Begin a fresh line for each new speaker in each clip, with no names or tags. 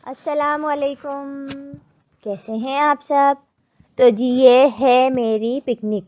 अस्सलामुअलैकुम, कैसे हैं आप सब। तो जी ये है मेरी पिकनिक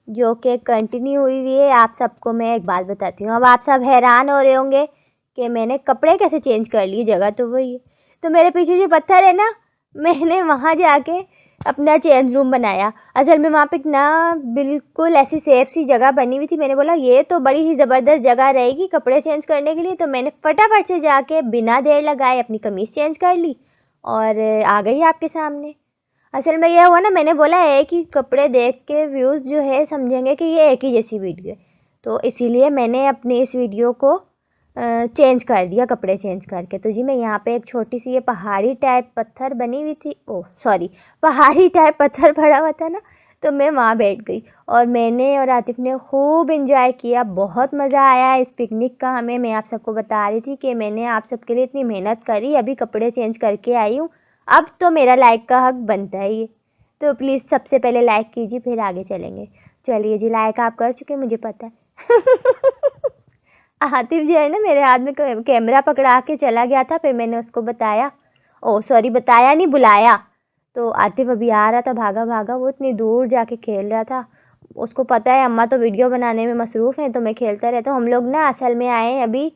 जो कि कंटिन्यू हुई है। आप सबको मैं एक बात बताती हूँ। अब आप सब हैरान हो रहे होंगे कि मैंने कपड़े कैसे चेंज कर लिए, जगह तो वही है। तो मेरे पीछे जो पत्थर है ना, मैंने वहाँ जाके अपना चेंज रूम बनाया। असल में वहाँ पे ना बिल्कुल ऐसी सेफ सी जगह बनी हुई थी। मैंने बोला ये तो बड़ी ही ज़बरदस्त जगह रहेगी कपड़े चेंज करने के लिए। तो मैंने फटाफट से जाके बिना देर लगाए अपनी कमीज़ चेंज कर ली और आ गई आपके सामने। असल में यह हुआ ना, मैंने बोला एक ही कपड़े देख के व्यूज़ जो है समझेंगे कि ये एक ही जैसी वीडियो है, तो इसीलिए मैंने अपनी इस वीडियो को चेंज कर दिया कपड़े चेंज करके। तो जी मैं यहाँ पे एक छोटी सी ये पहाड़ी टाइप पत्थर बनी हुई थी, ओह सॉरी पहाड़ी टाइप पत्थर पड़ा हुआ था ना, तो मैं वहाँ बैठ गई और मैंने और आतिफ ने खूब इंजॉय किया। बहुत मज़ा आया इस पिकनिक का हमें। मैं आप सबको बता रही थी कि मैंने आप सबके लिए इतनी मेहनत करी, अभी कपड़े चेंज करके आई हूँ, अब तो मेरा लाइक का हक बनता ही है। तो प्लीज़ सबसे पहले लाइक कीजिए, फिर आगे चलेंगे। चलिए जी, लाइक आप कर चुके मुझे पता है। आतिफ जो है ना मेरे हाथ में कैमरा पकड़ा के चला गया था, फिर मैंने उसको बताया, ओ सॉरी बताया नहीं बुलाया। तो आतिफ अभी आ रहा था भागा भागा, वो इतनी दूर जाके खेल रहा था। उसको पता है अम्मा तो वीडियो बनाने में मसरूफ़ हैं, तो मैं खेलता रहता हूँ। हम लोग ना असल में आए हैं अभी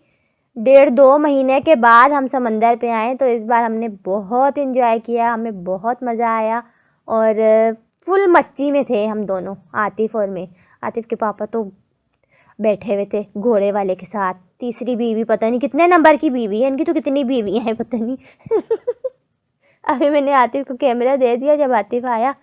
1.5-2 महीने के बाद हम समंदर पे आए, तो इस बार हमने बहुत इंजॉय किया, हमें बहुत मज़ा आया और फुल मस्ती में थे हम दोनों, आतिफ और मैं। आतिफ के पापा तो बैठे हुए थे घोड़े वाले के साथ। तीसरी बीवी पता नहीं कितने नंबर की बीवी है इनकी, तो कितनी बीवी हैं पता नहीं। अभी मैंने आतिफ को कैमरा दे दिया। जब आतिफ आया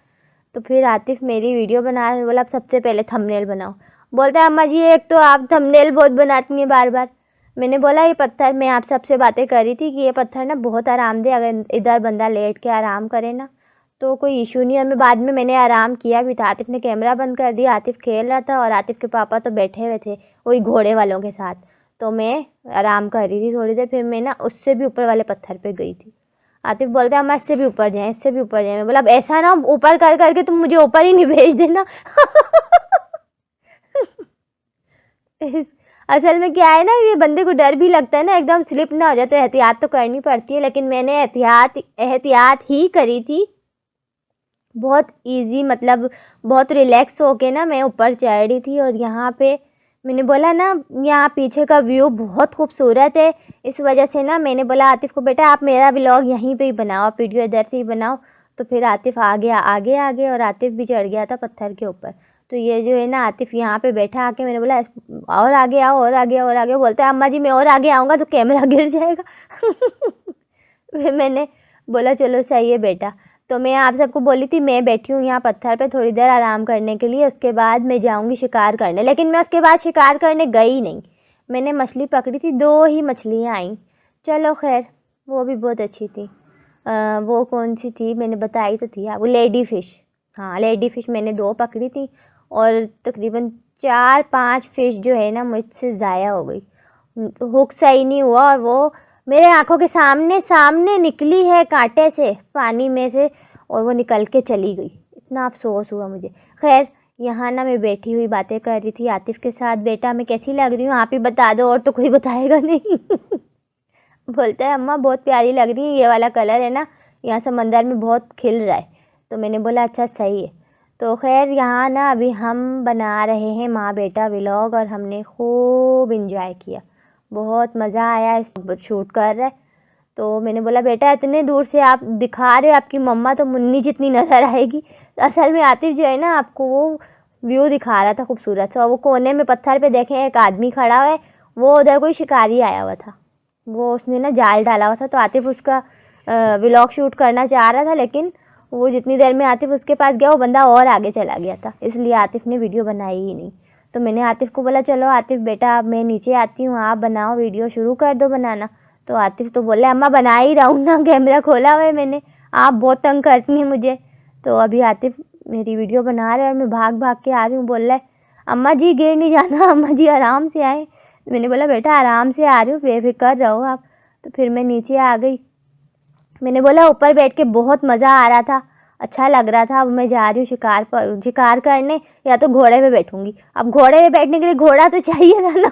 तो फिर आतिफ मेरी वीडियो बना रहा, बोला अब सबसे पहले थंबनेल बनाओ। बोलता है अम्मा जी एक तो आप थंबनेल बहुत बनाती हैं बार बार। मैंने बोला ये पत्थर, मैं आप सबसे बातें कर रही थी कि ये पत्थर ना बहुत आरामदेह, अगर इधर बंदा लेट के आराम करे ना तो कोई इशू नहीं है। मैं बाद में मैंने आराम किया भी था। आतिफ ने कैमरा बंद कर दिया, आतिफ खेल रहा था और आतिफ के पापा तो बैठे हुए थे वही घोड़े वालों के साथ। तो मैं आराम कर रही थी थोड़ी देर, फिर मैं ना उससे भी ऊपर वाले पत्थर पे गई थी। आतिफ बोलता है हम इससे भी ऊपर जाएं, इससे भी ऊपर जाएं। मैं बोला अब ऐसा ना ऊपर कर करके तुम मुझे ऊपर ही नहीं भेज देना। असल में क्या है ना, ये बंदे को डर भी लगता है ना एकदम स्लिप ना हो जाए, तो एहतियात तो करनी पड़ती है। लेकिन मैंने एहतियात ही करी थी बहुत इजी, मतलब बहुत रिलैक्स होके ना मैं ऊपर चढ़ रही थी। और यहाँ पे मैंने बोला ना यहाँ पीछे का व्यू बहुत खूबसूरत है, इस वजह से ना मैंने बोला आतिफ को बेटा आप मेरा व्लॉग यहीं पे ही बनाओ, आप वीडियो इधर से ही बनाओ। तो फिर आतिफ आ गया आगे आगे और आतिफ भी चढ़ गया था पत्थर के ऊपर। तो ये जो है ना आतिफ यहाँ पे बैठा आके, मैंने बोला और आगे आओ और आगे और आगे। बोलता है अम्मा जी मैं और आगे आऊँगा तो कैमरा गिर जाएगा। फिर मैंने बोला चलो सही है बेटा। तो मैं आप सबको बोली थी मैं बैठी हूँ यहाँ पत्थर पे थोड़ी देर आराम करने के लिए, उसके बाद मैं जाऊँगी शिकार करने। लेकिन मैं उसके बाद शिकार करने गई नहीं, मैंने मछली पकड़ी थी, 2 ही मछलियाँ आईं। चलो खैर वो भी बहुत अच्छी थी। वो कौन सी थी मैंने बताई तो थी वो लेडी फ़िश। हाँ लेडी फ़िश मैंने 2 पकड़ी थी और तकरीबन 4-5 फ़िश जो है ना मुझसे ज़ाया हो गई। हुक सही नहीं हुआ और वो मेरे आंखों के सामने सामने निकली है कांटे से पानी में से, और वो निकल के चली गई। इतना अफसोस हुआ मुझे। खैर यहाँ ना मैं बैठी हुई बातें कर रही थी आतिफ के साथ। बेटा मैं कैसी लग रही हूँ आप ही बता दो, और तो कोई बताएगा नहीं। बोलता है अम्मा बहुत प्यारी लग रही है, ये वाला कलर है ना यहाँ समंदर में बहुत खिल रहा है। तो मैंने बोला अच्छा सही है। तो खैर यहाँ ना अभी हम बना रहे हैं माँ बेटा व्लॉग और हमने खूब इंजॉय किया, बहुत मज़ा आया इस शूट कर रहे। तो मैंने बोला बेटा इतने दूर से आप दिखा रहे हो, आपकी मम्मा तो मुन्नी जितनी नज़र आएगी। तो असल में आतिफ जो है ना आपको वो व्यू दिखा रहा था खूबसूरत सा। वो कोने में पत्थर पे देखें एक आदमी खड़ा है, वो उधर कोई शिकारी आया हुआ था, वो उसने ना जाल डाला हुआ था। तो आतिफ उसका व्लॉग शूट करना चाह रहा था, लेकिन वो जितनी देर में आतिफ उसके पास गया वो बंदा और आगे चला गया था, इसलिए आतिफ ने वीडियो बनाई ही नहीं। तो मैंने आतिफ को बोला चलो आतिफ बेटा मैं नीचे आती हूँ, आप बनाओ वीडियो शुरू कर दो बनाना। तो आतिफ तो बोले अम्मा बना ही रहा हूँ ना, कैमरा खोला हुआ है मैंने, आप बहुत तंग करती हैं मुझे। तो अभी आतिफ मेरी वीडियो बना रहा है और मैं भाग भाग के आ रही हूँ। बोल रहा है अम्मा जी गिर नहीं जाना, अम्मा जी आराम से आए। मैंने बोला बेटा आराम से आ रही हूँ, बेफिक्र रहो आप। तो फिर मैं नीचे आ गई। मैंने बोला ऊपर बैठ के बहुत मज़ा आ रहा था, अच्छा लग रहा था। अब मैं जा रही हूँ शिकार करने, या तो घोड़े पे बैठूंगी। अब घोड़े पे बैठने के लिए घोड़ा तो चाहिए था ना।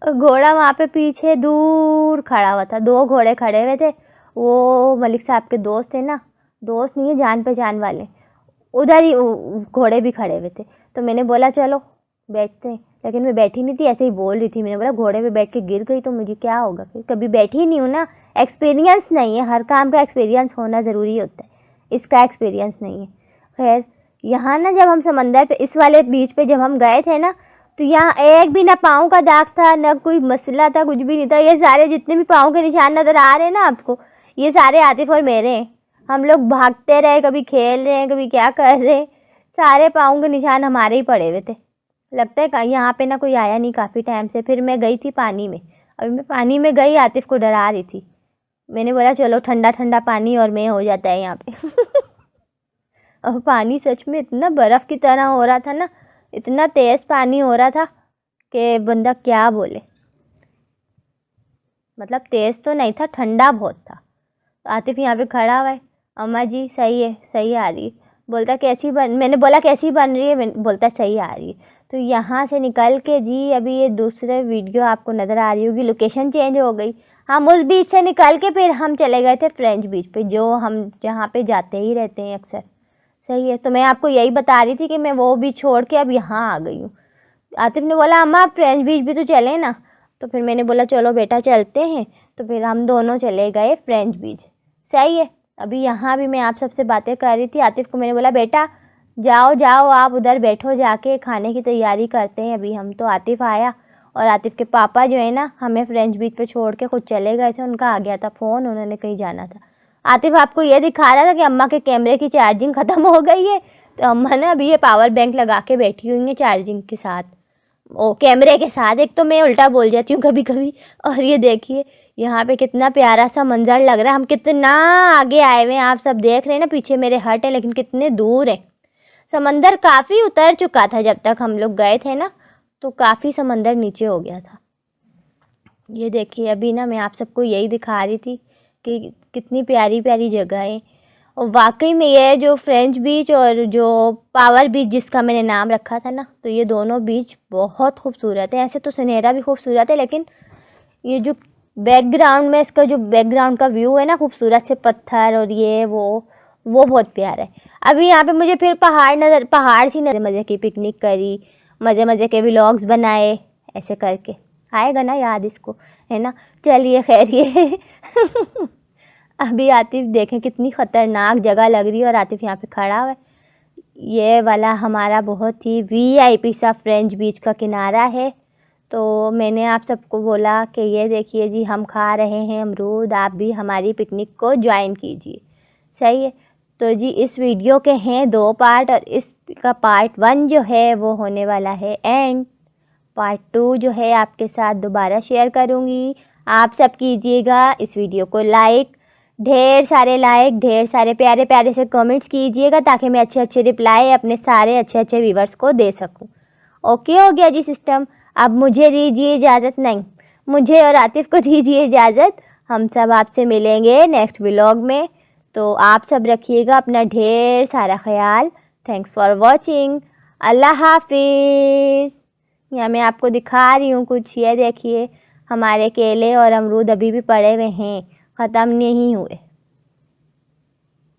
घोड़ा वहाँ पे पीछे दूर खड़ा हुआ था, 2 घोड़े खड़े हुए थे। वो मलिक साहब के दोस्त थे ना, दोस्त नहीं है जान पहचान वाले, उधर ही घोड़े भी खड़े हुए थे। तो मैंने बोला चलो बैठते हैं, लेकिन मैं बैठी नहीं थी, ऐसे ही बोल रही थी। मैंने बोला घोड़े पे बैठ के गिर गई तो मुझे क्या होगा, फिर कभी बैठी नहीं हूँ ना, एक्सपीरियंस नहीं है, हर काम का एक्सपीरियंस होना ज़रूरी होता है, इसका एक्सपीरियंस नहीं है। खैर यहाँ ना जब हम समंदर पे इस वाले बीच पे जब हम गए थे ना, तो यहाँ एक भी ना पाँव का दाग था, ना कोई मसला था, कुछ भी नहीं था। ये सारे जितने भी पाँव के निशान नज़र आ रहे हैं ना आपको, ये सारे आतिफ और मेरे हैं। हम लोग भागते रहे, कभी खेल रहे हैं, कभी क्या कर रहे हैं, सारे पाँव के निशान हमारे ही पड़े हुए थे। लगता है यहाँ पे ना कोई आया नहीं काफ़ी टाइम से। फिर मैं गई थी पानी में, अभी मैं पानी में गई, आतिफ को डरा रही थी। मैंने बोला चलो ठंडा ठंडा पानी और मैं हो जाता है यहाँ पे। और पानी सच में इतना बर्फ़ की तरह हो रहा था ना, इतना तेज़ पानी हो रहा था कि बंदा क्या बोले। मतलब तेज़ तो नहीं था, ठंडा बहुत था। आतिफ यहाँ पे खड़ा हुआ है, अम्मा जी सही है, सही आ रही है। बोलता कैसी बन, मैंने बोला कैसी बन रही है, बोलता सही आ रही है। तो यहाँ से निकल के जी अभी ये दूसरे वीडियो आपको नज़र आ रही होगी, लोकेशन चेंज हो गई। हम उस बीच से निकल के फिर हम चले गए थे फ्रेंच बीच पे, जो हम जहाँ पे जाते ही रहते हैं अक्सर। सही है, तो मैं आपको यही बता रही थी कि मैं वो बीच छोड़ के अब यहाँ आ गई हूँ। आतिफ ने बोला अम्मा फ्रेंच बीच भी तो चले ना, तो फिर मैंने बोला चलो बेटा चलते हैं। तो फिर हम दोनों चले गए फ्रेंच बीच। सही है, अभी यहाँ भी मैं आप सबसे बातें कर रही थी। आतिफ को मैंने बोला बेटा जाओ जाओ आप उधर बैठो, जाके खाने की तैयारी करते हैं अभी हम। तो आतिफ आया और आतिफ के पापा जो है ना हमें फ्रेंच बीच पे छोड़ के खुद चले गए थे, उनका आ गया था फ़ोन, उन्होंने कहीं जाना था। आतिफ आपको ये दिखा रहा था कि अम्मा के कैमरे की चार्जिंग ख़त्म हो गई है, तो अम्मा ने अभी ये पावर बैंक लगा के बैठी हुई है चार्जिंग के साथ, ओ कैमरे के साथ। एक तो मैं उल्टा बोल जाती हूँ कभी कभी। और ये देखिए यहाँ पे कितना प्यारा सा मंजर लग रहा है, हम कितना आगे आए हुए हैं, आप सब देख रहे हैं ना, पीछे मेरे हट है लेकिन कितने दूर है। समंदर काफ़ी उतर चुका था जब तक हम लोग गए थे ना, तो काफ़ी समंदर नीचे हो गया था। ये देखिए अभी ना मैं आप सबको यही दिखा रही थी कि कितनी प्यारी प्यारी जगह है। और वाकई में ये जो फ्रेंच बीच और जो पावर बीच जिसका मैंने नाम रखा था ना, तो ये दोनों बीच बहुत खूबसूरत है। ऐसे तो सुनहरा भी खूबसूरत है, लेकिन ये जो बैकग्राउंड में इसका जो बैकग्राउंड का व्यू है ना, खूबसूरत से पत्थर और ये वो बहुत प्यारा है। अभी यहाँ पे मुझे फिर पहाड़ सी नज़र, मज़े की पिकनिक करी, मज़े मज़े के व्लॉग्स बनाए, ऐसे करके आएगा ना याद इसको, है ना। चलिए खैर ये अभी आतिफ देखें कितनी ख़तरनाक जगह लग रही है, और आतिफ यहाँ पे खड़ा हुआ है। ये वाला हमारा बहुत ही VIP सा फ्रेंच बीच का किनारा है। तो मैंने आप सबको बोला कि ये देखिए जी हम खा रहे हैं अमरूद, आप भी हमारी पिकनिक को ज्वाइन कीजिए। सही है, तो जी इस वीडियो के हैं 2 पार्ट, और इसका पार्ट 1 जो है वो होने वाला है एंड। पार्ट 2 जो है आपके साथ दोबारा शेयर करूँगी। आप सब कीजिएगा इस वीडियो को लाइक, ढेर सारे प्यारे प्यारे से कमेंट्स कीजिएगा, ताकि मैं अच्छे अच्छे रिप्लाई अपने सारे अच्छे अच्छे व्यूवर्स को दे सकूं। ओके हो गया जी सिस्टम। अब मुझे दीजिए इजाज़त, नहीं मुझे और आतिफ को दीजिए इजाज़त। हम सब आपसे मिलेंगे नेक्स्ट व्लॉग में। तो आप सब रखिएगा अपना ढेर सारा ख्याल। Thanks for watching. अल्लाह हाफिज़। यहाँ मैं आपको दिखा रही हूँ कुछ, ये देखिए हमारे केले और अमरूद अभी भी पड़े हुए हैं, ख़त्म नहीं हुए।